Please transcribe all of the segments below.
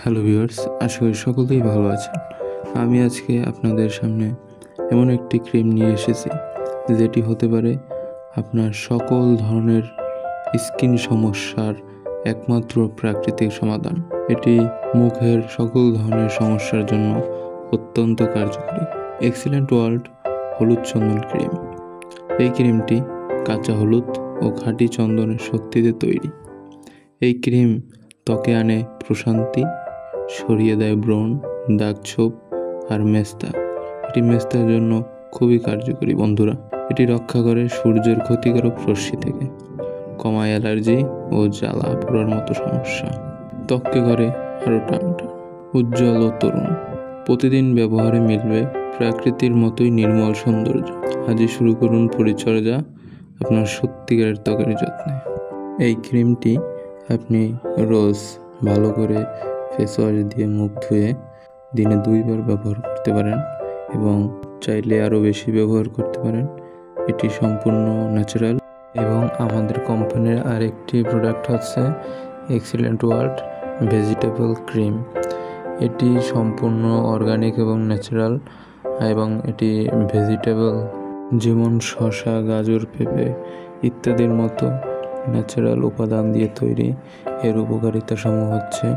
Hello viewers, আশা করি সকলেই ভালো আছেন। আমি আজকে আপনাদের সামনে এমন একটি ক্রিম নিয়ে এসেছি যেটি হতে পারে আপনার সকল ধরনের স্কিন সমস্যার একমাত্র প্রাকৃতিক সমাধান। এটি মুখের সকল ধরনের সমস্যার জন্য অত্যন্ত কার্যকরী। এক্সিলেন্ট ওয়ার্ল্ড হলুদ চন্দন ক্রিম। এই ক্রিমটি কাঁচা হলুদ ও খাঁটি চন্দনের শক্তিতে তৈরি। এই ক্রিম ত্বকে আনে প্রশান্তি, সরিয়ে দেয় ব্রণ, দাগ, ছোপ আর মেস্তা। এটি মেস্তার জন্য খুবই কার্যকরী বন্ধুরা। এটি রক্ষা করে সূর্যের ক্ষতিকারক রশ্মি থেকে, কমায় অ্যালার্জি ও জ্বালা পোড়ার মতো সমস্যা। ত্বককে করে আরও টানটান, উজ্জ্বল ও তরুণ। প্রতিদিন ব্যবহারে মিলবে প্রাকৃতির মতোই নির্মল সৌন্দর্য। আজই শুরু করুন পরিচর্যা আপনার সত্যিকারের ত্বকের যত্নে। এই ক্রিমটি আপনি রোজ ভালো করে ফেস ওয়াশ দিয়ে মুখ ধুয়ে দিনে 2 বার ব্যবহার করতে পারেন এবং চাইলে আরও বেশি ব্যবহার করতে পারেন। এটি সম্পূর্ণ ন্যাচারাল। এবং আমাদের কোম্পানির আরেকটি প্রোডাক্ট হচ্ছে এক্সিলেন্ট ওয়ার্ল্ড ভেজিটেবল ক্রিম। এটি সম্পূর্ণ অর্গানিক এবং ন্যাচারাল, এবং এটি ভেজিটেবল যেমন শসা, গাজর, পেঁপে ইত্যাদির মতো ন্যাচারাল উপাদান দিয়ে তৈরি। এর উপকারিতা সমূহ হচ্ছে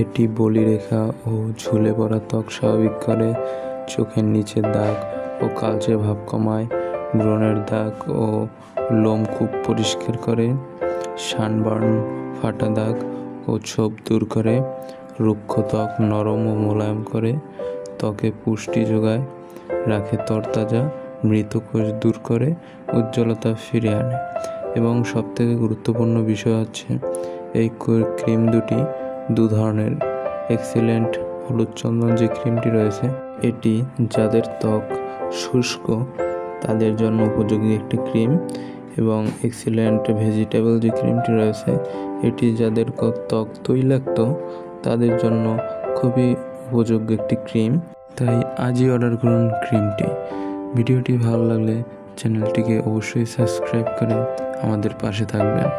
এটি বলিরেখা ও ঝুলে পড়া ত্বক স্বাভাবিক করে, চোখের নিচের দাগ ও কালচে ভাব কমায়, ব্রণের দাগ ও লোম খুব পরিষ্কার করে, সানবার্ন ফাটা দাগ ও ছোপ দূর করে, রুক্ষ ত্বক নরম ও মোলায়েম করে, ত্বকে পুষ্টি যোগায়, রাখে তরতাজা, মৃত কোষ দূর করে, উজ্জ্বলতা ফিরে আনে। এবং সবথেকে গুরুত্বপূর্ণ বিষয় হচ্ছে এই ক্রিম দুটি 2 ধরনের। এক্সিলেন্ট হলুদ চন্দন যে ক্রিমটি রয়েছে, এটি যাদের ত্বক শুষ্ক তাদের জন্য উপযোগী একটি ক্রিম, এবং এক্সিলেন্ট ভেজিটেবল যে ক্রিমটি রয়েছে, এটি যাদের ত্বক তৈলাক্ত তাদের জন্য খুবই উপযোগ্য একটি ক্রিম। তাই আজই অর্ডার করুন ক্রিমটি। ভিডিওটি ভালো লাগলে চ্যানেলটিকে অবশ্যই সাবস্ক্রাইব করে আমাদের পাশে থাকবেন।